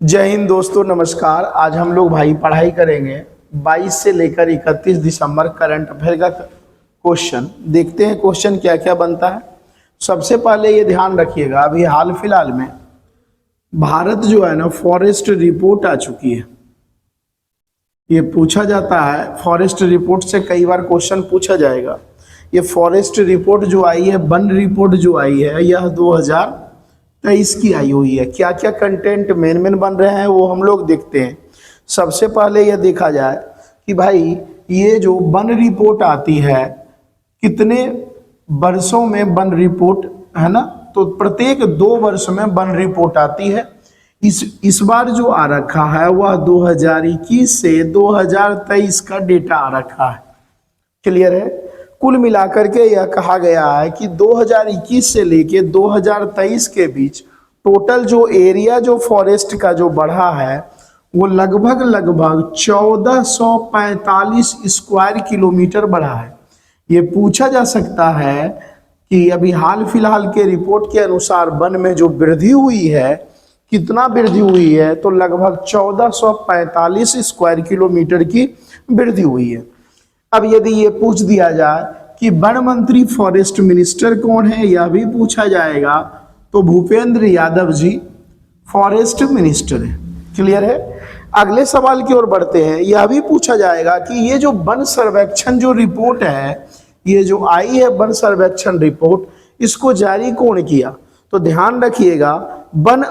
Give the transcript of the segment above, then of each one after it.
जय हिंद दोस्तों, नमस्कार। आज हम लोग भाई पढ़ाई करेंगे 22 से लेकर 31 दिसंबर करंट अफेयर का क्वेश्चन। देखते हैं क्वेश्चन क्या क्या बनता है। सबसे पहले ये ध्यान रखिएगा, अभी हाल फिलहाल में भारत जो है ना फॉरेस्ट रिपोर्ट आ चुकी है। ये पूछा जाता है, फॉरेस्ट रिपोर्ट से कई बार क्वेश्चन पूछा जाएगा। ये फॉरेस्ट रिपोर्ट जो आई है, वन रिपोर्ट जो आई है, यह 2023 की आई हुई है। क्या क्या कंटेंट मेन बन रहे हैं वो हम लोग देखते हैं। सबसे पहले यह देखा जाए कि भाई ये जो वन रिपोर्ट आती है, कितने वर्षों में वन रिपोर्ट है ना, तो प्रत्येक 2 वर्ष में वन रिपोर्ट आती है। इस बार जो आ रखा है वह 2021 से 2023 का डेटा आ रखा है। क्लियर है। कुल मिलाकर के यह कहा गया है कि 2021 से लेके 2023 के बीच टोटल जो एरिया जो फॉरेस्ट का जो बढ़ा है वो लगभग 1445 स्क्वायर किलोमीटर बढ़ा है। ये पूछा जा सकता है कि अभी हाल फिलहाल के रिपोर्ट के अनुसार वन में जो वृद्धि हुई है, कितना वृद्धि हुई है, तो लगभग 1445 स्क्वायर किलोमीटर की वृद्धि हुई है। अब यदि ये पूछ दिया जाए कि वन मंत्री फॉरेस्ट मिनिस्टर कौन है, यह भी पूछा जाएगा, तो भूपेंद्र यादव जी फॉरेस्ट मिनिस्टर है। क्लियर है। अगले सवाल की ओर बढ़ते हैं। यह भी पूछा जाएगा कि ये जो वन सर्वेक्षण जो रिपोर्ट है, ये जो आई है वन सर्वेक्षण रिपोर्ट, इसको जारी कौन किया, तो ध्यान रखिएगा वन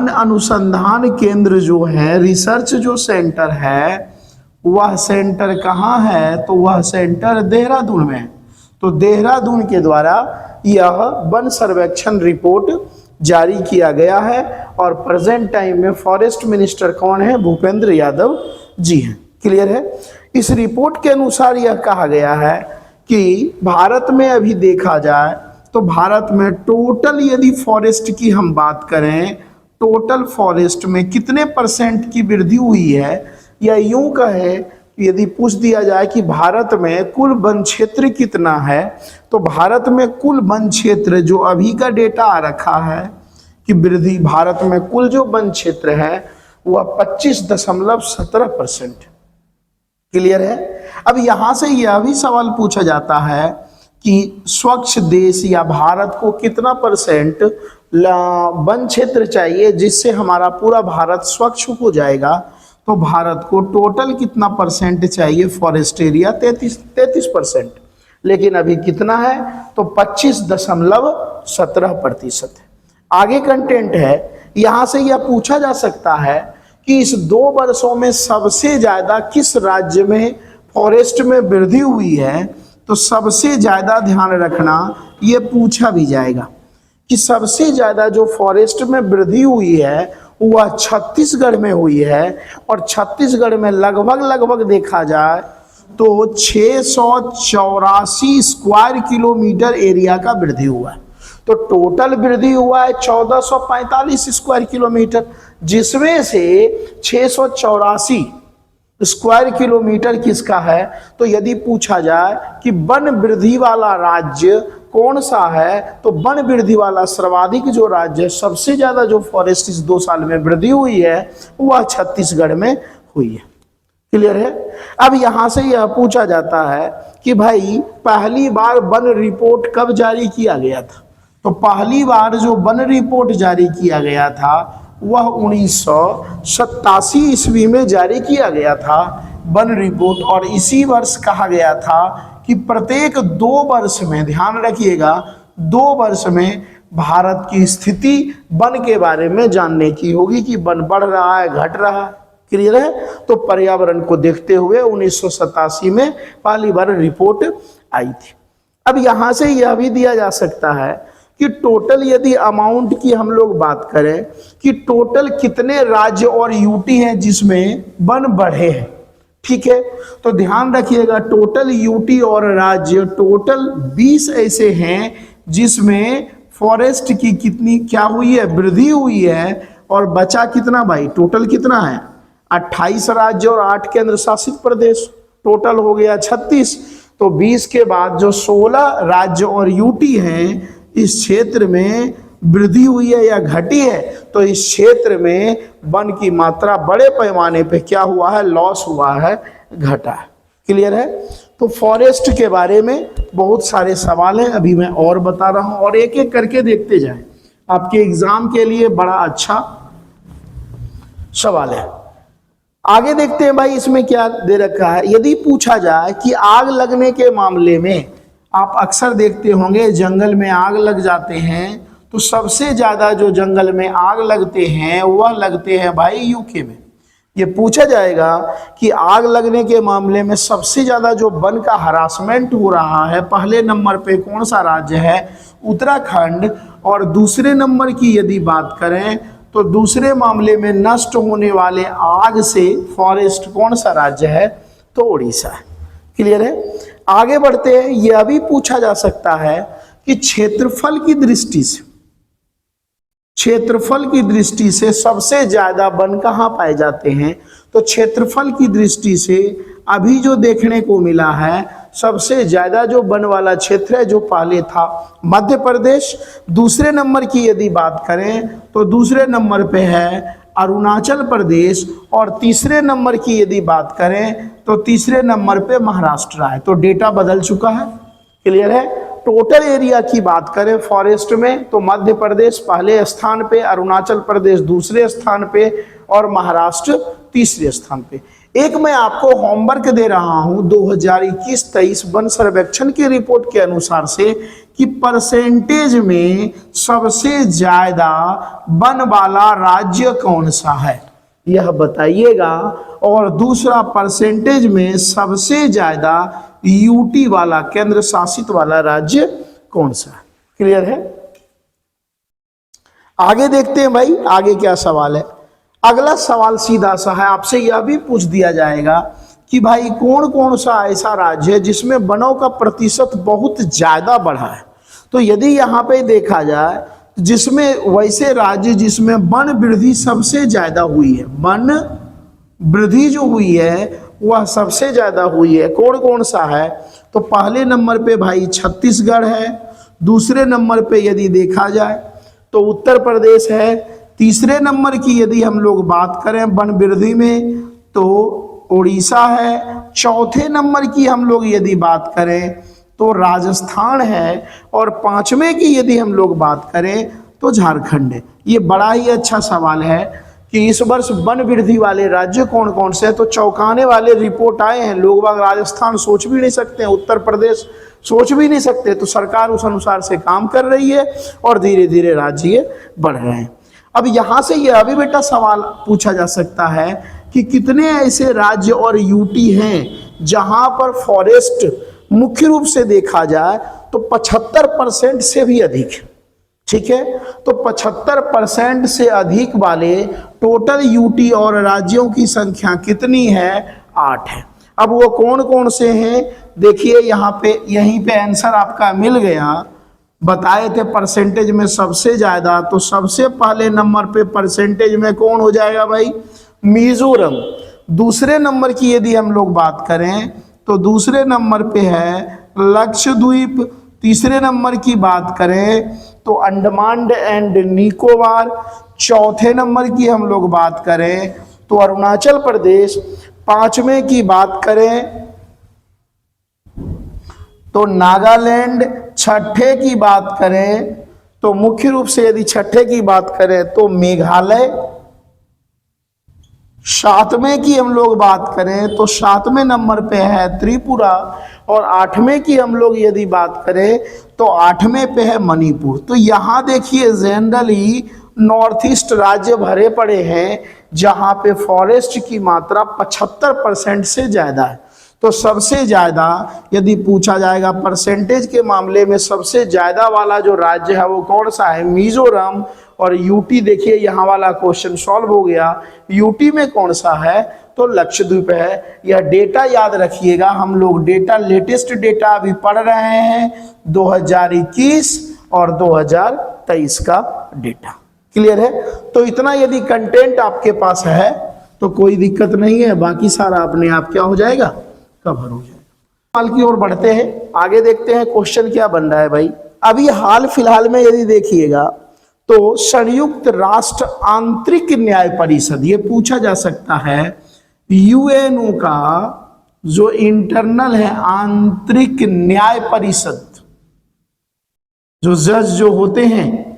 अनुसंधान केंद्र जो है, रिसर्च जो सेंटर है, वह सेंटर कहाँ है, तो वह सेंटर देहरादून में है। तो देहरादून के द्वारा यह वन सर्वेक्षण रिपोर्ट जारी किया गया है और प्रेजेंट टाइम में फॉरेस्ट मिनिस्टर कौन है, भूपेंद्र यादव जी हैं। क्लियर है। इस रिपोर्ट के अनुसार यह कहा गया है कि भारत में अभी देखा जाए तो भारत में टोटल यदि फॉरेस्ट की हम बात करें, टोटल फॉरेस्ट में कितने % की वृद्धि हुई है, या यूं कहे कि यदि पूछ दिया जाए कि भारत में कुल वन क्षेत्र कितना है, तो भारत में कुल वन क्षेत्र जो अभी का डेटा आ रखा है कि वृद्धि भारत में कुल जो वन क्षेत्र है वह 25.17%। क्लियर है। अब यहां से यह भी सवाल पूछा जाता है कि स्वच्छ देश या भारत को कितना % वन क्षेत्र चाहिए जिससे हमारा पूरा भारत स्वच्छ हो जाएगा, तो भारत को टोटल कितना % चाहिए फॉरेस्ट एरिया, 33%। लेकिन अभी कितना है, तो 25.17% है। आगे कंटेंट है, यहां से यह पूछा जा सकता है कि इस 2 वर्षों में सबसे ज्यादा किस राज्य में फॉरेस्ट में वृद्धि हुई है, तो सबसे ज्यादा ध्यान रखना, ये पूछा भी जाएगा कि सबसे ज्यादा जो फॉरेस्ट में वृद्धि हुई है वह छत्तीसगढ़ में हुई है। और छत्तीसगढ़ में लगभग देखा जाए तो 684 स्क्वायर किलोमीटर एरिया का वृद्धि हुआ है। तो टोटल वृद्धि हुआ है 1445 स्क्वायर किलोमीटर, जिसमें से 684 स्क्वायर किलोमीटर किसका है। तो यदि पूछा जाए कि वन वृद्धि वाला राज्य कौन सा है, तो वन वृद्धि वाला सर्वाधिक जो राज्य, सबसे ज्यादा जो फॉरेस्ट इस 2 साल में वृद्धि हुई है वह छत्तीसगढ़ में हुई है। क्लियर है। अब यहां से यह पूछा जाता है कि भाई पहली बार वन रिपोर्ट कब जारी किया गया था, तो पहली बार जो वन रिपोर्ट जारी किया गया था वह 1987 ईस्वी में जारी किया गया था वन रिपोर्ट। और इसी वर्ष कहा गया था कि प्रत्येक 2 वर्ष में, ध्यान रखिएगा, 2 वर्ष में भारत की स्थिति वन के बारे में जानने की होगी कि वन बढ़ रहा है, घट रहा है। क्लियर है। तो पर्यावरण को देखते हुए 1987 में पहली बार रिपोर्ट आई थी। अब यहां से यह भी दिया जा सकता है कि टोटल यदि अमाउंट की हम लोग बात करें कि टोटल कितने राज्य और यूटी हैं जिसमें वन बढ़े हैं। ठीक है। तो ध्यान रखिएगा टोटल यूटी और राज्य टोटल 20 ऐसे हैं जिसमें फॉरेस्ट की कितनी क्या हुई है, वृद्धि हुई है। और बचा कितना भाई, टोटल कितना है, 28 राज्य और 8 केंद्र शासित प्रदेश, टोटल हो गया 36। तो 20 के बाद जो 16 राज्य और यूटी हैं इस क्षेत्र में वृद्धि हुई है या घटी है, तो इस क्षेत्र में वन की मात्रा बड़े पैमाने पे क्या हुआ है, लॉस हुआ है, घटा है। क्लियर है। तो फॉरेस्ट के बारे में बहुत सारे सवाल हैं, अभी मैं और बता रहा हूं और एक एक करके देखते जाएं। आपके एग्जाम के लिए बड़ा अच्छा सवाल है। आगे देखते हैं भाई, इसमें क्या दे रखा है। यदि पूछा जाए कि आग लगने के मामले में, आप अक्सर देखते होंगे जंगल में आग लग जाते हैं, तो सबसे ज्यादा जो जंगल में आग लगते हैं वह लगते हैं भाई यूके में। ये पूछा जाएगा कि आग लगने के मामले में सबसे ज्यादा जो वन का हरासमेंट हो रहा है, पहले नंबर पे कौन सा राज्य है, उत्तराखंड। और दूसरे नंबर की यदि बात करें तो दूसरे मामले में नष्ट होने वाले आग से फॉरेस्ट कौन सा राज्य है, तो उड़ीसा है। क्लियर है। आगे बढ़ते हैं। यह भी पूछा जा सकता है कि क्षेत्रफल की दृष्टि से, क्षेत्रफल की दृष्टि से सबसे ज्यादा वन कहाँ पाए जाते हैं, तो क्षेत्रफल की दृष्टि से अभी जो देखने को मिला है, सबसे ज्यादा जो वन वाला क्षेत्र है जो पहले था मध्य प्रदेश। दूसरे नंबर की यदि बात करें तो दूसरे नंबर पे है अरुणाचल प्रदेश। और तीसरे नंबर की यदि बात करें तो तीसरे नंबर पे महाराष्ट्र है। तो डेटा बदल चुका है। क्लियर है। टोटल एरिया की बात करें फॉरेस्ट में तो मध्य प्रदेश पहले स्थान पे, अरुणाचल प्रदेश दूसरे स्थान पे और महाराष्ट्र तीसरे स्थान पे। एक मैं आपको होमवर्क दे रहा हूं 2021-23 वन सर्वेक्षण की रिपोर्ट के अनुसार से कि परसेंटेज में सबसे ज्यादा वन वाला राज्य कौन सा है, यह बताइएगा। और दूसरा, परसेंटेज में सबसे ज्यादा यूटी वाला, केंद्र शासित वाला राज्य कौन सा है। क्लियर है। आगे देखते हैं भाई, आगे क्या सवाल है। अगला सवाल सीधा सा है, आपसे यह भी पूछ दिया जाएगा कि भाई कौन कौन सा ऐसा राज्य है जिसमें वनों का प्रतिशत बहुत ज्यादा बढ़ा है। तो यदि यहाँ पे देखा जाए, जिसमें वैसे राज्य जिसमें वन वृद्धि सबसे ज्यादा हुई है, वन वृद्धि जो हुई है वह सबसे ज्यादा हुई है, कौन कौन सा है, तो पहले नंबर पे भाई छत्तीसगढ़ है। दूसरे नंबर पे यदि देखा जाए तो उत्तर प्रदेश है। तीसरे नंबर की यदि हम लोग बात करें वन वृद्धि में तो उड़ीसा है। चौथे नंबर की हम लोग यदि बात करें तो राजस्थान है। और पांचवें की यदि हम लोग बात करें तो झारखंड है। ये बड़ा ही अच्छा सवाल है कि इस वर्ष वन वृद्धि वाले राज्य कौन कौन से हैं। तो चौंकाने वाले रिपोर्ट आए हैं। लोग बाग राजस्थान सोच भी नहीं सकते हैं, उत्तर प्रदेश सोच भी नहीं सकते। तो सरकार उस अनुसार से काम कर रही है और धीरे धीरे राज्य बढ़ रहे हैं। अब यहां से यह भी बेटा सवाल पूछा जा सकता है कि कितने ऐसे राज्य और यूटी हैं जहां पर फॉरेस्ट मुख्य रूप से देखा जाए तो 75% से भी अधिक है। ठीक है। तो 75% से अधिक वाले टोटल यूटी और राज्यों की संख्या कितनी है, 8 है। अब वो कौन कौन से हैं, देखिए यहाँ पे, यहीं पे आंसर आपका मिल गया। बताए थे परसेंटेज में सबसे ज्यादा, तो सबसे पहले नंबर पे परसेंटेज में कौन हो जाएगा भाई, मिजोरम। दूसरे नंबर की यदि हम लोग बात करें तो दूसरे नंबर पे है लक्षद्वीप। तीसरे नंबर की बात करें तो अंडमान एंड निकोबार। चौथे नंबर की हम लोग बात करें तो अरुणाचल प्रदेश। पांचवें की बात करें तो नागालैंड। छठे की बात करें तो मुख्य रूप से यदि छठे की बात करें तो मेघालय। सातवें की हम लोग बात करें तो सातवें नंबर पे है त्रिपुरा। और आठवें की हम लोग यदि बात करें तो आठवें पे है मणिपुर। तो यहाँ देखिए जनरली नॉर्थ ईस्ट राज्य भरे पड़े हैं जहाँ पे फॉरेस्ट की मात्रा 75% से ज्यादा है। तो सबसे ज्यादा यदि पूछा जाएगा परसेंटेज के मामले में सबसे ज्यादा वाला जो राज्य है वो कौन सा है, मिजोरम। और यूटी देखिए यहाँ वाला क्वेश्चन सॉल्व हो गया। यूटी में कौन सा है, तो लक्षद्वीप है। यह डेटा याद रखिएगा, हम लोग डेटा, लेटेस्ट डेटा अभी पढ़ रहे हैं 2021 और 2023 का डेटा। क्लियर है। तो इतना यदि कंटेंट आपके पास है तो कोई दिक्कत नहीं है, बाकी सारा अपने आप क्या हो जाएगा, कवर हो जाएगा। हाल की ओर बढ़ते हैं, आगे देखते हैं क्वेश्चन क्या बन रहा है भाई। अभी हाल फिलहाल में यदि देखिएगा तो संयुक्त राष्ट्र आंतरिक न्याय परिषद, ये पूछा जा सकता है, यूएनओ का जो इंटरनल है आंतरिक न्याय परिषद, जो जज जो होते हैं,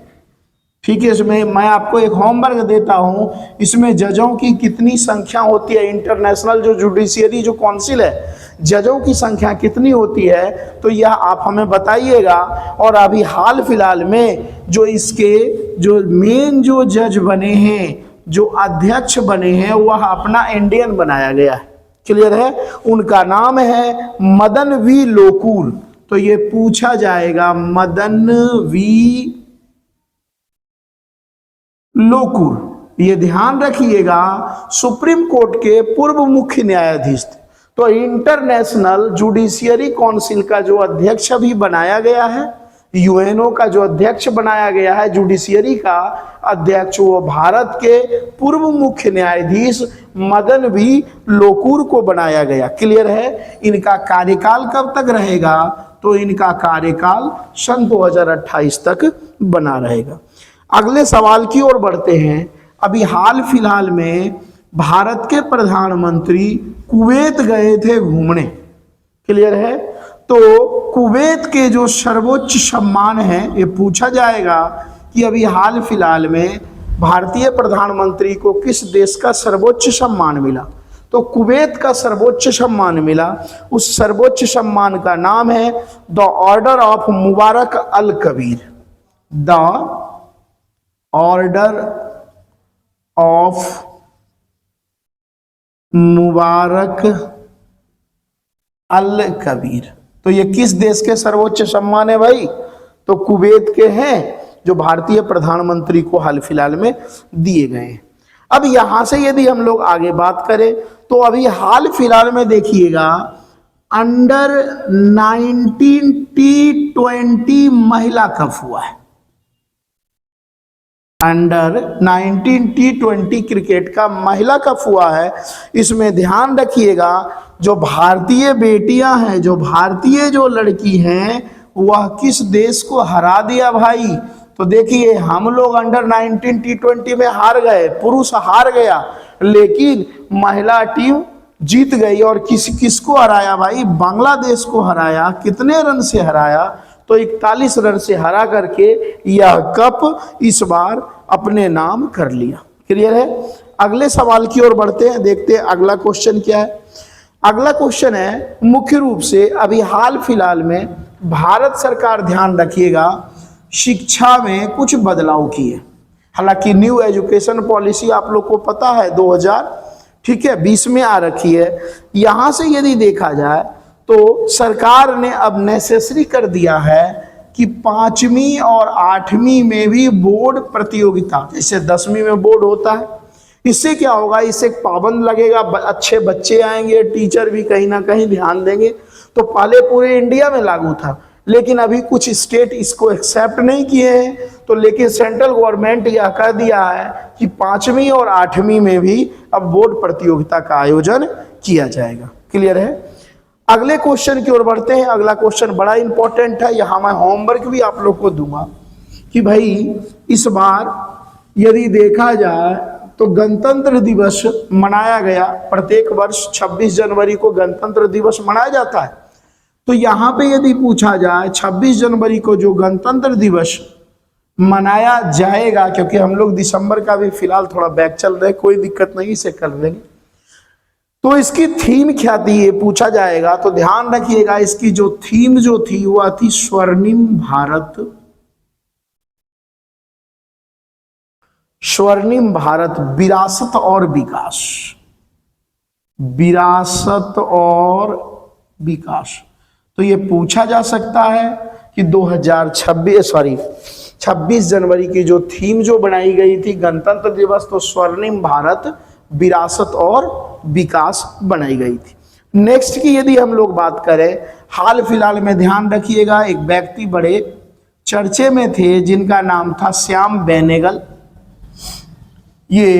ठीक है, इसमें मैं आपको एक होमवर्क देता हूं, इसमें जजों की कितनी संख्या होती है, इंटरनेशनल जो जुडिशियरी जो काउंसिल है, जजों की संख्या कितनी होती है, तो यह आप हमें बताइएगा। और अभी हाल फिलहाल में जो इसके जो मेन जो जज बने हैं, जो अध्यक्ष बने हैं, वह अपना इंडियन बनाया गया है, क्लियर है, उनका नाम है मदन वी लोकुर। तो ये पूछा जाएगा मदन वी लोकुर, ये ध्यान रखिएगा, सुप्रीम कोर्ट के पूर्व मुख्य न्यायाधीश थे। तो इंटरनेशनल जुडिशियरी काउंसिल का जो अध्यक्ष भी बनाया गया है, यूएनओ का जो अध्यक्ष बनाया गया है, जुडिशियरी का अध्यक्ष, वो भारत के पूर्व मुख्य न्यायाधीश मदन वी लोकुर को बनाया गया, क्लियर है। इनका कार्यकाल कब तक रहेगा, तो इनका कार्यकाल सन 2028 तक बना रहेगा। अगले सवाल की ओर बढ़ते हैं। अभी हाल फिलहाल में भारत के प्रधानमंत्री कुवैत गए थे घूमने, क्लियर है। तो कुवैत के जो सर्वोच्च सम्मान है, ये पूछा जाएगा कि अभी हाल फिलहाल में भारतीय प्रधानमंत्री को किस देश का सर्वोच्च सम्मान मिला, तो कुवैत का सर्वोच्च सम्मान मिला। उस सर्वोच्च सम्मान का नाम है the order of Mubarak al Kabeer, the order of Mubarak al Kabeer. तो ये किस देश के सर्वोच्च सम्मान है भाई, तो कुवैत के हैं, जो भारतीय प्रधानमंत्री को हाल फिलहाल में दिए गए हैं। अब यहां से यदि हम लोग आगे बात करें, तो अभी हाल फिलहाल में देखिएगा अंडर 19 T20 महिला कप हुआ है, अंडर 19 T20 क्रिकेट का महिला कप हुआ है। इसमें ध्यान रखिएगा, जो भारतीय बेटियां हैं, जो भारतीय जो लड़की हैं, वह किस देश को हरा दिया भाई, तो देखिए हम लोग अंडर 19 T20 में हार गए, पुरुष हार गया, लेकिन महिला टीम जीत गई। और किसको हराया भाई, बांग्लादेश को हराया। कितने रन से हराया, तो 41 रन से हरा करके यह कप इस बार अपने नाम कर लिया, क्लियर है। अगले सवाल की ओर बढ़ते हैं, देखते हैं अगला क्वेश्चन क्या है। अगला क्वेश्चन है, मुख्य रूप से अभी हाल फिलहाल में भारत सरकार, ध्यान रखिएगा, शिक्षा में कुछ बदलाव किए। हालांकि न्यू एजुकेशन पॉलिसी आप लोग को पता है 2020 में आ रखी है। यहां से यदि देखा जाए तो सरकार ने अब नेसेसरी कर दिया है कि 5वीं और 8वीं में भी बोर्ड प्रतियोगिता, जैसे 10वीं में बोर्ड होता है, इससे क्या होगा, इससे पाबंद लगेगा, अच्छे बच्चे आएंगे, टीचर भी कहीं ना कहीं ध्यान देंगे। तो पहले पूरे इंडिया में लागू था, लेकिन अभी कुछ स्टेट इसको एक्सेप्ट नहीं किए हैं। तो लेकिन सेंट्रल गवर्नमेंट यह कह दिया है कि 5वीं और 8वीं में भी अब बोर्ड प्रतियोगिता का आयोजन किया जाएगा, क्लियर है। अगले क्वेश्चन की ओर बढ़ते हैं। अगला क्वेश्चन बड़ा इंपॉर्टेंट है, यहां मैं होमवर्क भी आप लोग को दूंगा कि भाई इस बार यदि देखा जाए तो गणतंत्र दिवस मनाया गया, प्रत्येक वर्ष 26 जनवरी को गणतंत्र दिवस मनाया जाता है। तो यहां पे यदि पूछा जाए 26 जनवरी को जो गणतंत्र दिवस मनाया जाएगा, क्योंकि हम लोग दिसंबर का भी फिलहाल थोड़ा बैक चल रहे, कोई दिक्कत नहीं, इसे कर लेंगे। तो इसकी थीम क्या थी ये पूछा जाएगा, तो ध्यान रखिएगा, इसकी जो थीम जो थी वह थी स्वर्णिम भारत, स्वर्णिम भारत, विरासत और विकास, विरासत और विकास। तो ये पूछा जा सकता है कि 26 जनवरी की जो थीम जो बनाई गई थी गणतंत्र दिवस, तो स्वर्णिम भारत, विरासत और विकास बनाई गई थी। नेक्स्ट की यदि हम लोग बात करें, हाल फिलहाल में ध्यान रखिएगा, एक व्यक्ति बड़े चर्चे में थे जिनका नाम था श्याम बेनेगल। ये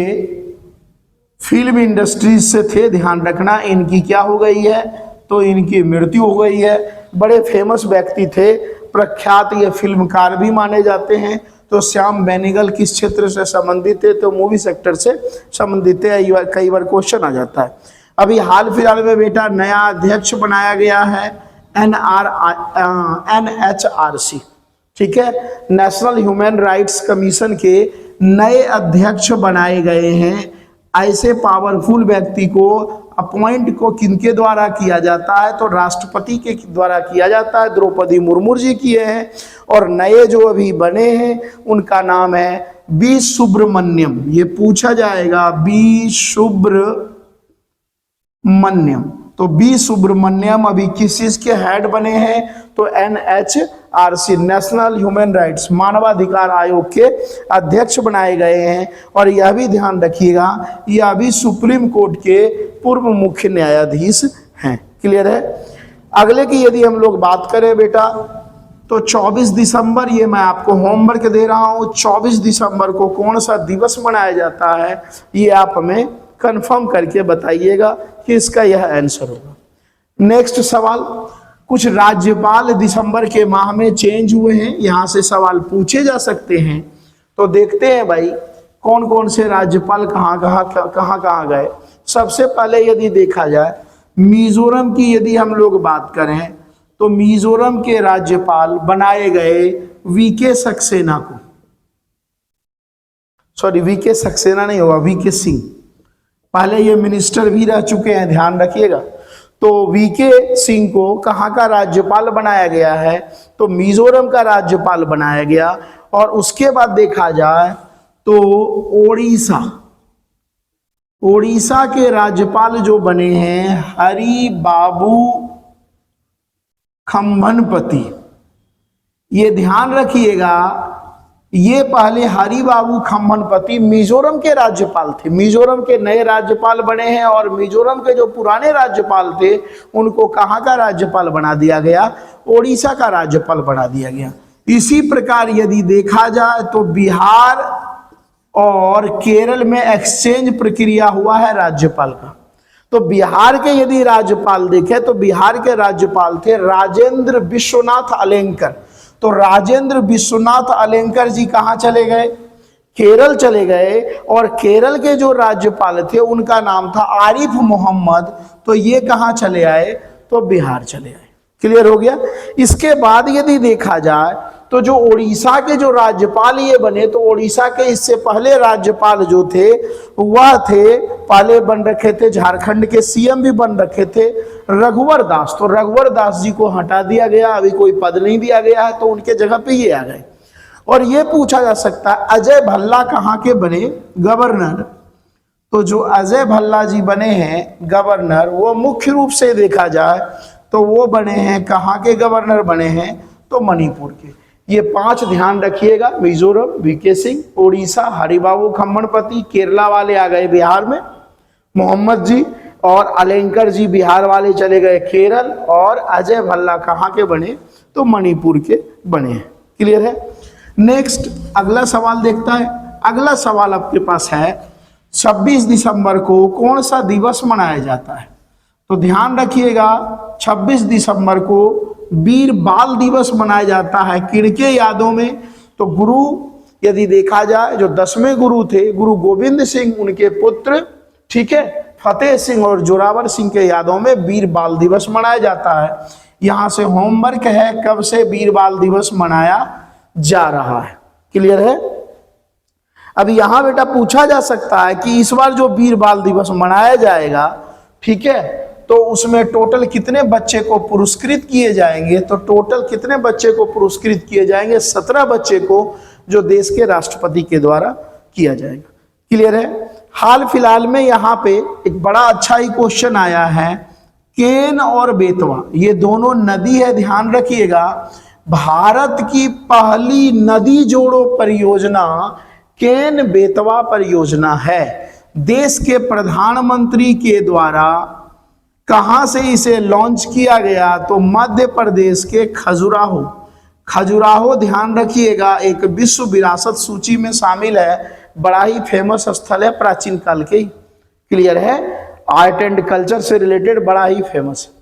फिल्म इंडस्ट्रीज से थे, ध्यान रखना। इनकी क्या हो गई है, तो इनकी मृत्यु हो गई है। बड़े फेमस व्यक्ति थे, प्रख्यात ये फिल्मकार भी माने जाते हैं। तो श्याम बेनेगल किस क्षेत्र से संबंधित है? तो मूवी सेक्टर से संबंधित है। कई बार क्वेश्चन आ जाता है। अभी हाल फिलहाल में बेटा नया अध्यक्ष बनाया गया है NHRC, ठीक है, नेशनल ह्यूमन राइट्स कमीशन के नए अध्यक्ष बनाए गए हैं। ऐसे पावरफुल व्यक्ति को अपॉइंट को किनके द्वारा किया जाता है? तो राष्ट्रपति के द्वारा किया जाता है। द्रौपदी मुर्मू जी किए हैं। और नए जो अभी बने हैं उनका नाम है बी सुब्रमण्यम। ये पूछा जाएगा, बी सुब्रमण्यम। तो बी सुब्रमण्यम अभी किस चीज के हेड बने हैं? तो NHRC नेशनल ह्यूमन राइट्स मानवाधिकार आयोग के अध्यक्ष बनाए गए हैं। और यह भी ध्यान रखिएगा, यह भी सुप्रीम कोर्ट के पूर्व मुख्य न्यायाधीश हैं। क्लियर है? अगले की यदि हम लोग बात करें बेटा, तो 24 दिसंबर, ये मैं आपको होमवर्क दे रहा हूं, 24 दिसंबर को कौन सा दिवस मनाया जाता है? ये आप हमें कंफर्म करके बताइएगा कि इसका यह आंसर होगा। नेक्स्ट सवाल, कुछ राज्यपाल दिसंबर के माह में चेंज हुए हैं, यहां से सवाल पूछे जा सकते हैं। तो देखते हैं भाई कौन कौन से राज्यपाल कहां गए। सबसे पहले यदि देखा जाए मिजोरम की यदि हम लोग बात करें, तो मिजोरम के राज्यपाल बनाए गए वीके सक्सेना को, सॉरी वीके सक्सेना नहीं होगा, वीके सिंह। पहले ये मिनिस्टर भी रह चुके हैं, ध्यान रखिएगा। तो वीके सिंह को कहाँ का राज्यपाल बनाया गया है? तो मिजोरम का राज्यपाल बनाया गया। और उसके बाद देखा जाए तो ओडिशा के राज्यपाल जो बने हैं हरि बाबू खम्भनपति। ये ध्यान रखिएगा, ये पहले हरि बाबू खम्भनपति मिजोरम के राज्यपाल थे। मिजोरम के नए राज्यपाल बने हैं और मिजोरम के जो पुराने राज्यपाल थे उनको कहाँ का राज्यपाल बना दिया गया? ओडिशा का राज्यपाल बना दिया गया। इसी प्रकार यदि देखा जाए तो बिहार और केरल में एक्सचेंज प्रक्रिया हुआ है राज्यपाल का। तो बिहार के यदि राज्यपाल देखें तो बिहार के राज्यपाल थे राजेंद्र विश्वनाथ अलेंकर। तो राजेंद्र विश्वनाथ अलेंकर जी कहाँ चले गए? केरल चले गए। और केरल के जो राज्यपाल थे उनका नाम था आरिफ मोहम्मद। तो ये कहाँ चले आए? तो बिहार चले आए। क्लियर हो गया? इसके बाद यदि देखा जाए तो जो ओडिशा के जो राज्यपाल ये बने, तो ओडिशा के इससे पहले राज्यपाल जो थे वह थे, पहले बन रखे थे, झारखंड के सीएम भी बन रखे थे रघुवर दास। तो रघुवर दास जी को हटा दिया गया, अभी कोई पद नहीं दिया गया है, तो उनके जगह पे ये आ गए। और ये पूछा जा सकता है अजय भल्ला कहाँ के बने? गवर्नर। तो जो अजय भल्ला जी बने हैं गवर्नर, वो मुख्य रूप से देखा जाए तो वो बने हैं, कहाँ के गवर्नर बने हैं? तो मणिपुर के। ये 5 ध्यान रखिएगा, मिजोरम वीके सिंह, ओडिशा हरिबाबू खम्भनपति, केरला वाले आ गए बिहार में मोहम्मद जी, और अलेंकर जी बिहार वाले चले गए केरल, और अजय भल्ला कहाँ के बने? तो मणिपुर के बने हैं। क्लियर है? नेक्स्ट अगला सवाल देखता है। अगला सवाल आपके पास है 26 दिसंबर को कौन सा दिवस मनाया जाता है? तो ध्यान रखिएगा 26 दिसंबर को वीर बाल दिवस मनाया जाता है। किनके यादों में? तो गुरु यदि देखा जाए जो 10वें गुरु थे गुरु गोविंद सिंह, उनके पुत्र, ठीक है, फतेह सिंह और जोरावर सिंह के यादों में वीर बाल दिवस मनाया जाता है। यहां से होमवर्क है, कब से वीर बाल दिवस मनाया जा रहा है। क्लियर है? अब यहां बेटा पूछा जा सकता है कि इस बार जो वीर बाल दिवस मनाया जाएगा, ठीक है, तो उसमें टोटल कितने बच्चे को पुरस्कृत किए जाएंगे? तो टोटल कितने बच्चे को पुरस्कृत किए जाएंगे? 17 बच्चे को, जो देश के राष्ट्रपति के द्वारा किया जाएगा। क्लियर है? हाल फिलहाल में यहाँ पे एक बड़ा अच्छा ही क्वेश्चन आया है, केन और बेतवा, ये दोनों नदी है, ध्यान रखिएगा। भारत की पहली नदी जोड़ो परियोजना केन बेतवा परियोजना है। देश के प्रधानमंत्री के द्वारा कहां से इसे लॉन्च किया गया? तो मध्य प्रदेश के खजुराहो ध्यान रखिएगा, एक विश्व विरासत सूची में शामिल है। बड़ा ही फेमस स्थल है, प्राचीन काल के। क्लियर है? आर्ट एंड कल्चर से रिलेटेड बड़ा ही फेमस है।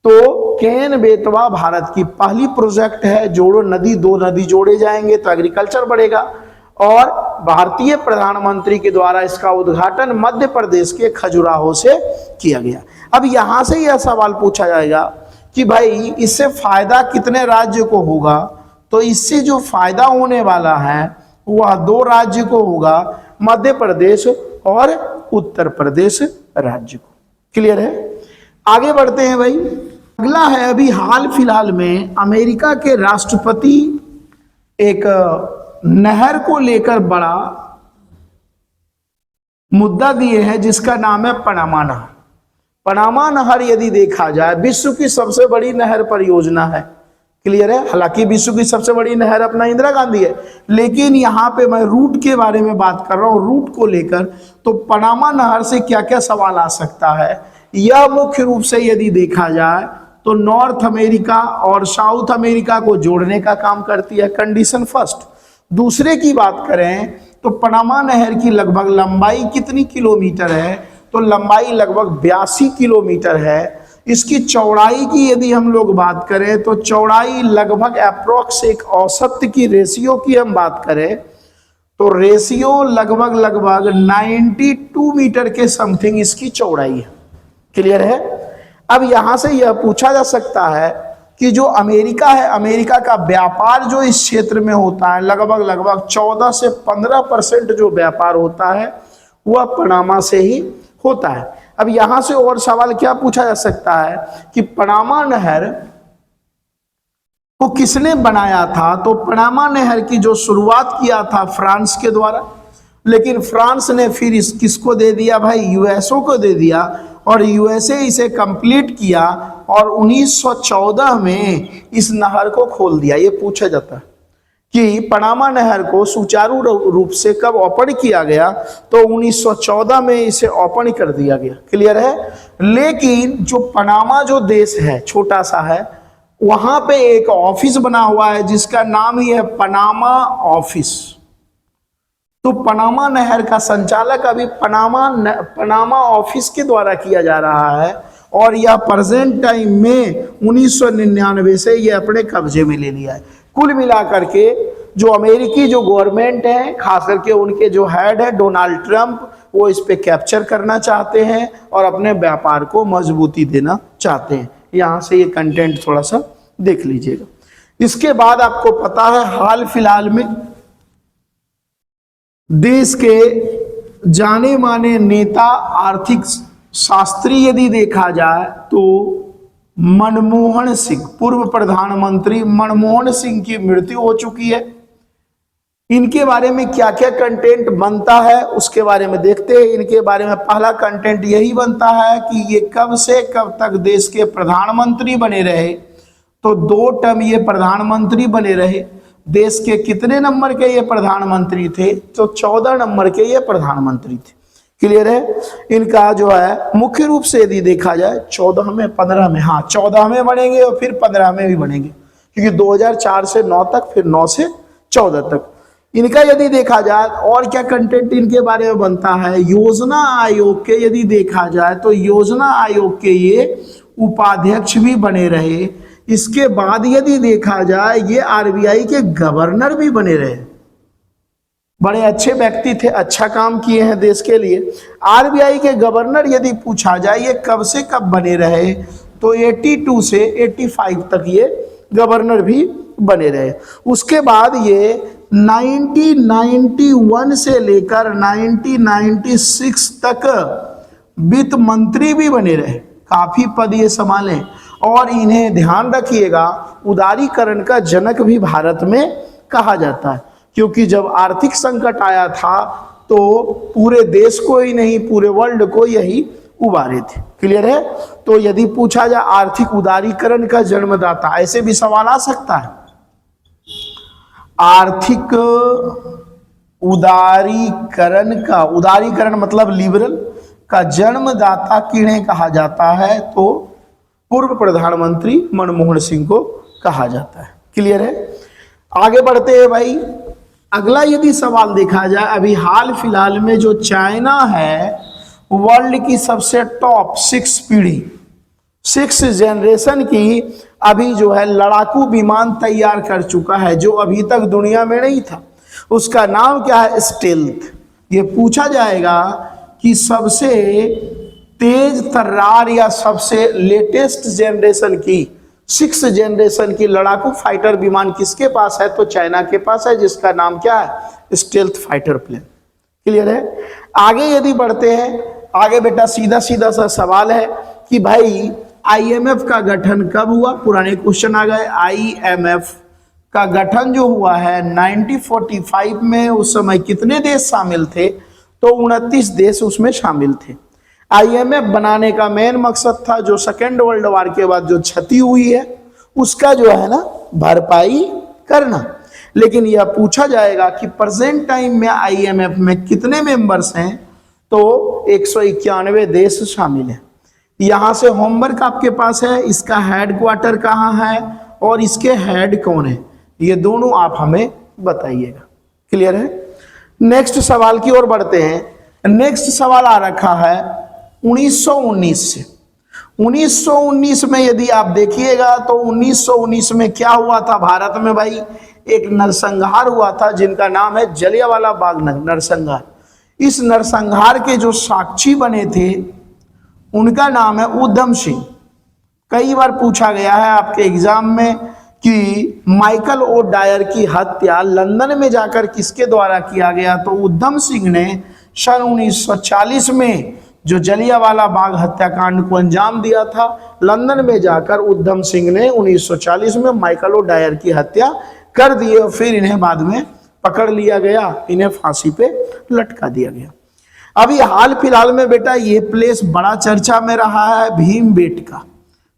तो केन बेतवा भारत की पहली प्रोजेक्ट है। जोड़ो नदी, 2 नदी जोड़े जाएंगे तो एग्रीकल्चर बढ़ेगा। और भारतीय प्रधानमंत्री के द्वारा इसका उद्घाटन मध्य प्रदेश के खजुराहो से किया गया। अब यहां से यह सवाल पूछा जाएगा कि भाई इससे फायदा कितने राज्य को होगा, तो इससे जो फायदा होने वाला है वह 2 राज्य को होगा, मध्य प्रदेश और उत्तर प्रदेश राज्य को। क्लियर है? आगे बढ़ते हैं भाई। अगला है, अभी हाल फिलहाल में अमेरिका के राष्ट्रपति एक नहर को लेकर बड़ा मुद्दा दिए हैं जिसका नाम है पनामा नहर। पनामा नहर यदि देखा जाए विश्व की सबसे बड़ी नहर परियोजना है। क्लियर है? हालांकि विश्व की सबसे बड़ी नहर अपना इंदिरा गांधी है, लेकिन यहां पे मैं रूट के बारे में बात कर रहा हूं, रूट को लेकर। तो पनामा नहर से क्या क्या सवाल आ सकता है, यह मुख्य रूप से यदि देखा जाए तो नॉर्थ अमेरिका और साउथ अमेरिका को जोड़ने का काम करती है, कंडीशन फर्स्ट। दूसरे की बात करें तो पनामा नहर की लगभग लंबाई कितनी किलोमीटर है, तो लंबाई लगभग 82 किलोमीटर है। इसकी चौड़ाई की यदि हम लोग बात करें तो चौड़ाई लगभग अप्रोक्स, एक औसत की रेशियो की हम बात करें तो रेशियो लगभग 92 मीटर के समथिंग इसकी चौड़ाई है। क्लियर है? अब यहां से यह पूछा जा सकता है कि जो अमेरिका है, अमेरिका का व्यापार जो इस क्षेत्र में होता है लगभग 14 से 15% जो व्यापार होता है वह पनामा से ही होता है। अब यहां से और सवाल क्या पूछा जा सकता है कि पनामा नहर को किसने बनाया था, तो पनामा नहर की जो शुरुआत किया था फ्रांस के द्वारा, लेकिन फ्रांस ने फिर किसको दे दिया भाई, यूएसओ को दे दिया, और यूएसए इसे कंप्लीट किया और 1914 में इस नहर को खोल दिया। ये पूछा जाता है कि पनामा नहर को सुचारू रूप से कब ओपन किया गया, तो 1914 में इसे ओपन कर दिया गया। क्लियर है? लेकिन जो पनामा जो देश है छोटा सा है, वहां पे एक ऑफिस बना हुआ है जिसका नाम ही है पनामा ऑफिस। तो पनामा नहर का संचालक अभी पनामा ऑफिस के द्वारा किया जा रहा है, और यह प्रेजेंट टाइम में 1999 से यह अपने कब्जे में ले लिया है। कुल मिलाकर के जो अमेरिकी जो गवर्नमेंट है, खास करके उनके जो हेड है डोनाल्ड ट्रंप, वो इस पे कैप्चर करना चाहते हैं और अपने व्यापार को मजबूती देना चाहते हैं। यहां से ये कंटेंट थोड़ा सा देख लीजिएगा। इसके बाद आपको पता है हाल फिलहाल में देश के जाने माने नेता, आर्थिक शास्त्री यदि देखा जाए तो मनमोहन सिंह, पूर्व प्रधानमंत्री मनमोहन सिंह की मृत्यु हो चुकी है। इनके बारे में क्या क्या कंटेंट बनता है उसके बारे में देखते हैं। इनके बारे में पहला कंटेंट यही बनता है कि ये कब से कब तक देश के प्रधानमंत्री बने रहे, तो 2 टर्म ये प्रधानमंत्री बने रहे। देश के कितने नंबर के ये प्रधानमंत्री थे, तो 14 नंबर के ये प्रधानमंत्री थे। क्लियर है? इनका जो है मुख्य रूप से यदि देखा जाए 14 में 15 में, हाँ 14 में बनेंगे और फिर 15 में भी बनेंगे, क्योंकि 2004 से 9 तक, फिर 9 से 14 तक। इनका यदि देखा जाए और क्या कंटेंट इनके बारे में बनता है, योजना आयोग के यदि देखा जाए तो योजना आयोग के ये उपाध्यक्ष भी बने रहे। इसके बाद यदि देखा जाए ये आरबीआई के गवर्नर भी बने रहे। बड़े अच्छे व्यक्ति थे, अच्छा काम किए हैं देश के लिए। आरबीआई के गवर्नर यदि पूछा जाए ये कब से कब बने रहे, तो 82 से 85 तक ये गवर्नर भी बने रहे। उसके बाद ये 1991 से लेकर 1996 तक वित्त मंत्री भी बने रहे। काफी पद ये संभाले, और इन्हें ध्यान रखिएगा उदारीकरण का जनक भी भारत में कहा जाता है, क्योंकि जब आर्थिक संकट आया था तो पूरे देश को ही नहीं पूरे वर्ल्ड को यही उबारे थे। क्लियर है? तो यदि पूछा जाए आर्थिक उदारीकरण का जन्मदाता, ऐसे भी सवाल आ सकता है। आर्थिक उदारीकरण मतलब लिबरल का जन्मदाता किन्हें कहा जाता है, तो पूर्व प्रधानमंत्री मनमोहन सिंह को कहा जाता है। क्लियर है? आगे बढ़ते हैं भाई। अगला यदि सवाल देखा जाए, अभी हाल फिलहाल में जो चाइना है वर्ल्ड की सबसे टॉप 6 पीढ़ी 6 जनरेशन की अभी जो है लड़ाकू विमान तैयार कर चुका है, जो अभी तक दुनिया में नहीं था। उसका नाम क्या है? स्टेल्थ। ये पूछा जाएगा कि सबसे तेज तर्रार या सबसे लेटेस्ट जनरेशन की 6 जनरेशन की लड़ाकू फाइटर विमान किसके पास है? तो चाइना के पास है, जिसका नाम क्या है? Stealth fighter plane. क्लियर है? आगे यदि बढ़ते हैं, आगे बेटा सीधा सीधा सा सवाल है कि भाई आईएमएफ का गठन कब हुआ? पुराने क्वेश्चन आ गए। आईएमएफ का गठन जो हुआ है 1945 में, उस समय कितने देश शामिल थे? तो 29 देश उसमें शामिल थे। आईएमएफ बनाने का मेन मकसद था जो सेकेंड वर्ल्ड वॉर के बाद जो क्षति हुई है उसका जो है ना भरपाई करना। लेकिन यह पूछा जाएगा कि प्रेजेंट टाइम में आईएमएफ में कितने मेंबर्स हैं? तो 191 देश शामिल हैं। यहां से होमवर्क आपके पास है, इसका हेडक्वार्टर कहाँ है और इसके हेड कौन है, ये दोनों आप हमें बताइएगा। क्लियर है? नेक्स्ट सवाल की ओर बढ़ते हैं। नेक्स्ट सवाल आ रखा है 1919 से। 1919 में यदि आप देखिएगा तो 1919 में क्या हुआ था भारत में? भाई एक नरसंहार हुआ था जिनका नाम है जलियांवाला बाग नरसंहार। इस नरसंहार के जो साक्षी बने थे उनका नाम है उधम सिंह। कई बार पूछा गया है आपके एग्जाम में कि माइकल ओ डायर की हत्या लंदन में जाकर किसके द्वारा किया गया? तो उधम सिंह ने सन 1940 में जो जलियांवाला बाग हत्याकांड को अंजाम दिया था, लंदन में जाकर उधम सिंह ने 1940 में माइकल ओ डायर की हत्या कर दी और फिर इन्हें बाद में पकड़ लिया गया, इन्हें फांसी पे लटका दिया गया। अभी हाल फिलहाल में बेटा ये प्लेस बड़ा चर्चा में रहा है भीमबेटका।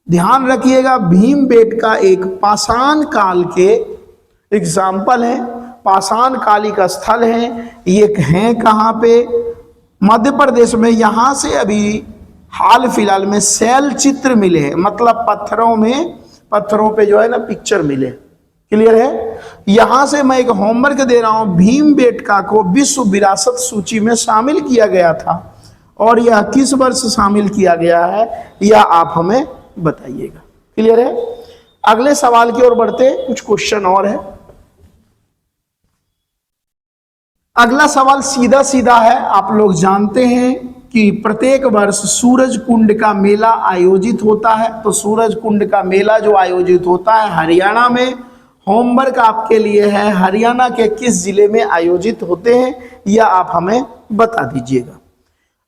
ध्यान रखिएगा, भीमबेटका एक पाषाण काल के एग्जाम्पल है, पाषाण कालिक स्थल है। ये हैं कहाँ पे? मध्य प्रदेश में। यहाँ से अभी हाल फिलहाल में शैल चित्र मिले हैं, मतलब पत्थरों पे जो है ना पिक्चर मिले। क्लियर है? यहां से मैं एक होमवर्क दे रहा हूं, भीमबेटका को विश्व विरासत सूची में शामिल किया गया था और यह किस वर्ष शामिल किया गया है यह आप हमें बताइएगा। क्लियर है? अगले सवाल की ओर बढ़ते, कुछ क्वेश्चन और है। अगला सवाल सीधा सीधा है। आप लोग जानते हैं कि प्रत्येक वर्ष सूरज कुंड का मेला आयोजित होता है। तो सूरज कुंड का मेला जो आयोजित होता है हरियाणा में। होमवर्क आपके लिए है, हरियाणा के किस जिले में आयोजित होते हैं यह आप हमें बता दीजिएगा।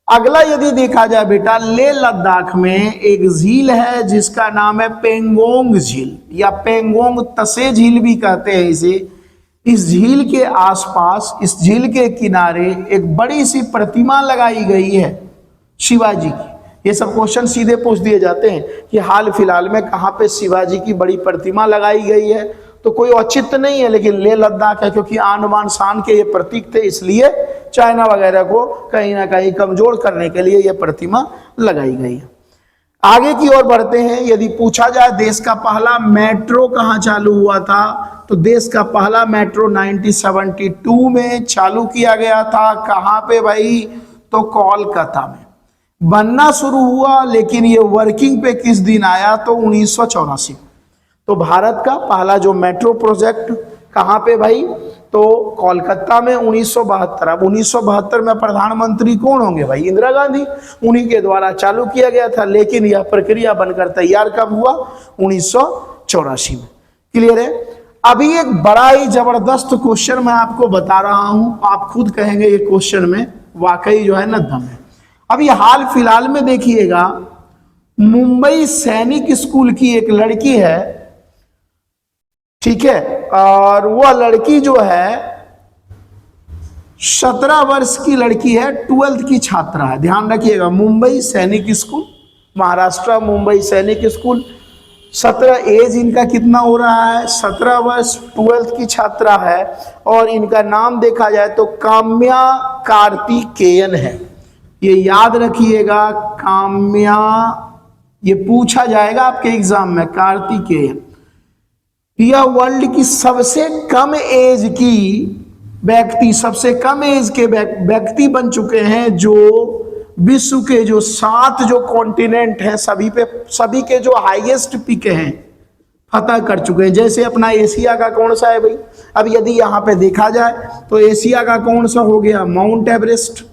अगला यदि देखा जाए बेटा, लेह लद्दाख में एक झील है जिसका नाम है पेंगोंग झील या पेंगोंग तसे झील भी कहते हैं इसे। इस झील के आसपास, इस झील के किनारे एक बड़ी सी प्रतिमा लगाई गई है शिवाजी की। ये सब क्वेश्चन सीधे पूछ दिए जाते हैं कि हाल फिलहाल में कहाँ पे शिवाजी की बड़ी प्रतिमा लगाई गई है। तो कोई औचित्य नहीं है, लेकिन लेह लद्दाख है क्योंकि आन बान शान के ये प्रतीक थे, इसलिए चाइना वगैरह को कहीं ना कहीं कमजोर करने के लिए ये प्रतिमा लगाई गई है। आगे की ओर बढ़ते हैं। यदि पूछा जाए देश का पहला मेट्रो कहाँ चालू हुआ था, तो देश का पहला मेट्रो 1972 में चालू किया गया था। कहाँ पे भाई? तो कोलकाता में बनना शुरू हुआ, लेकिन ये वर्किंग पे किस दिन आया? तो 1984। तो भारत का पहला जो मेट्रो प्रोजेक्ट कहाँ पे भाई? तो कोलकाता में 1972। अब 1972 में प्रधानमंत्री कौन होंगे भाई? इंदिरा गांधी। उन्हीं के द्वारा चालू किया गया था, लेकिन यह प्रक्रिया बनकर तैयार कब हुआ? 1984 में। क्लियर है? अभी एक बड़ा ही जबरदस्त क्वेश्चन मैं आपको बता रहा हूं, आप खुद कहेंगे ये क्वेश्चन में वाकई जो है ना दम है। अभी हाल फिलहाल में देखिएगा, मुंबई सैनिक स्कूल की एक लड़की है, ठीक है, और वह लड़की जो है 17 वर्ष की लड़की है, 12th की छात्रा है। ध्यान रखिएगा, मुंबई सैनिक स्कूल, महाराष्ट्र मुंबई सैनिक स्कूल। 17 एज इनका कितना हो रहा है? 17 वर्ष, 12th की छात्रा है और इनका नाम देखा जाए तो काम्या कार्तिकेयन है। ये याद रखिएगा, काम्या, ये पूछा जाएगा आपके एग्जाम में, कार्तिकेयन। यह वर्ल्ड की सबसे कम एज की व्यक्ति, सबसे कम एज के व्यक्ति बन चुके हैं जो विश्व के जो 7 जो कॉन्टिनेंट हैं सभी के जो हाईएस्ट पीक हैं फतह कर चुके हैं। जैसे अपना एशिया का कौन सा है भाई, अब यदि यहाँ पे देखा जाए तो एशिया का कौन सा हो गया, माउंट एवरेस्ट।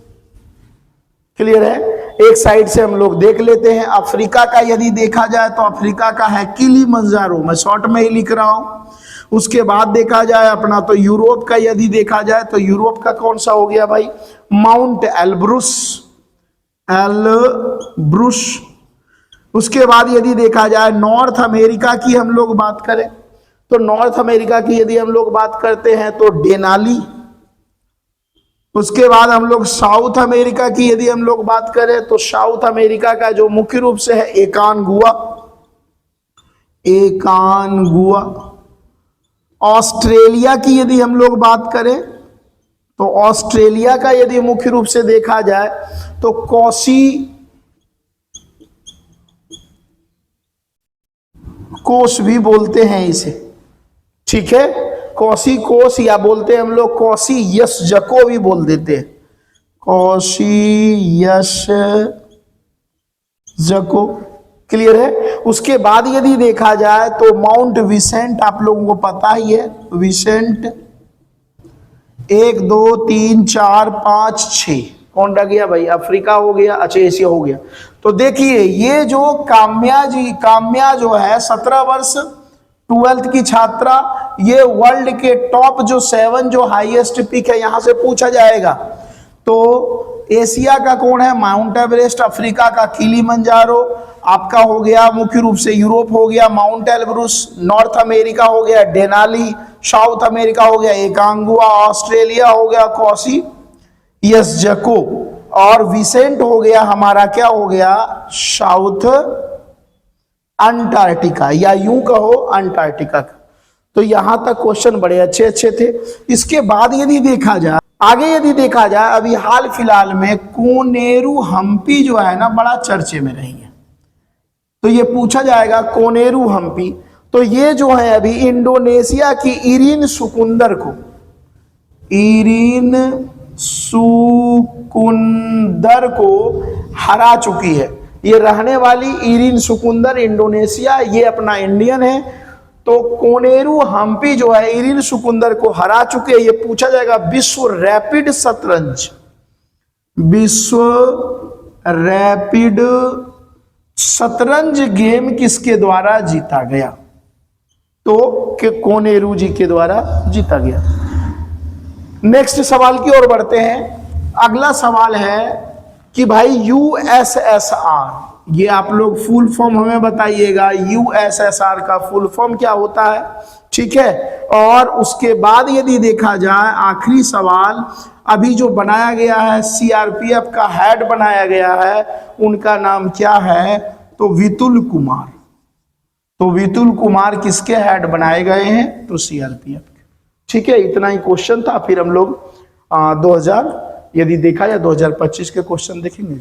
क्लियर है, एक साइड से हम लोग देख लेते हैं। अफ्रीका का यदि देखा जाए तो अफ्रीका का है किलिमंजारो, मैं शॉर्ट में ही लिख रहा हूं। उसके बाद देखा जाए अपना तो यूरोप का यदि देखा जाए तो यूरोप का कौन सा हो गया भाई, माउंट एल्ब्रुस। उसके बाद यदि देखा जाए नॉर्थ अमेरिका की हम लोग बात करें तो नॉर्थ अमेरिका की यदि हम लोग बात करते हैं तो डेनाली। उसके बाद हम लोग साउथ अमेरिका की यदि हम लोग बात करें तो साउथ अमेरिका का जो मुख्य रूप से है एकानगुआ। ऑस्ट्रेलिया की यदि हम लोग बात करें तो ऑस्ट्रेलिया का यदि मुख्य रूप से देखा जाए तो कोस भी बोलते हैं इसे, ठीक है, कौसी कोस या बोलते हैं हम लोग कौसी यस जको भी बोल देते हैं, कौसी यस जको। क्लियर है। उसके बाद यदि देखा जाए तो माउंट विसेंट, आप लोगों को पता ही है विसेंट, 1 2 3 4 5 6 कौन रह गया भाई, अफ्रीका हो गया, अच्छा एशिया हो गया। तो देखिए ये जो काम्या जो है 17 वर्ष 12th की छात्रा, ये वर्ल्ड के टॉप जो 7 जो हाईएस्ट पीक है यहां से पूछा जाएगा। तो एशिया का कौन है, माउंट एवरेस्ट, अफ्रीका का किलिमंजारो, आपका हो गया मुख्य रूप से यूरोप हो गया माउंट एल्ब्रुस, नॉर्थ अमेरिका हो गया डेनाली, साउथ अमेरिका हो गया एकांगुआ, ऑस्ट्रेलिया हो गया कौसी यस जको, और विसेंट हो गया हमारा क्या हो गया, साउथ अंटार्कटिका, या यूं कहो अंटार्कटिका का। तो यहां तक क्वेश्चन बड़े अच्छे अच्छे थे। इसके बाद यदि देखा जाए आगे यदि देखा जाए, अभी हाल फिलहाल में कोनेरू हम्पी जो है ना बड़ा चर्चे में रही है। तो ये पूछा जाएगा कोनेरू हम्पी, तो ये जो है अभी इंडोनेशिया की इरिन सुकुंदर को हरा चुकी है। ये रहने वाली इरिन सुकुंदर इंडोनेशिया, ये अपना इंडियन है। तो कोनेरू हम्पी जो है इरिन सुकुंदर को हरा चुके। ये पूछा जाएगा विश्व रैपिड शतरंज गेम किसके द्वारा जीता गया, तो कोनेरू जी के द्वारा जीता गया। नेक्स्ट सवाल की ओर बढ़ते हैं। अगला सवाल है कि भाई यूएसएसआर, ये आप लोग फुल फॉर्म हमें बताइएगा, यूएसएसआर का फुल फॉर्म क्या होता है, ठीक है। और उसके बाद यदि देखा जाए आखिरी सवाल, अभी जो बनाया गया है सीआरपीएफ का हेड बनाया गया है, उनका नाम क्या है, तो विपुल कुमार। तो विपुल कुमार किसके हेड बनाए गए हैं, तो सीआरपीएफ के। ठीक है, इतना ही क्वेश्चन था। फिर हम लोग 2000 यदि देखा जाए 2025 के क्वेश्चन देखेंगे।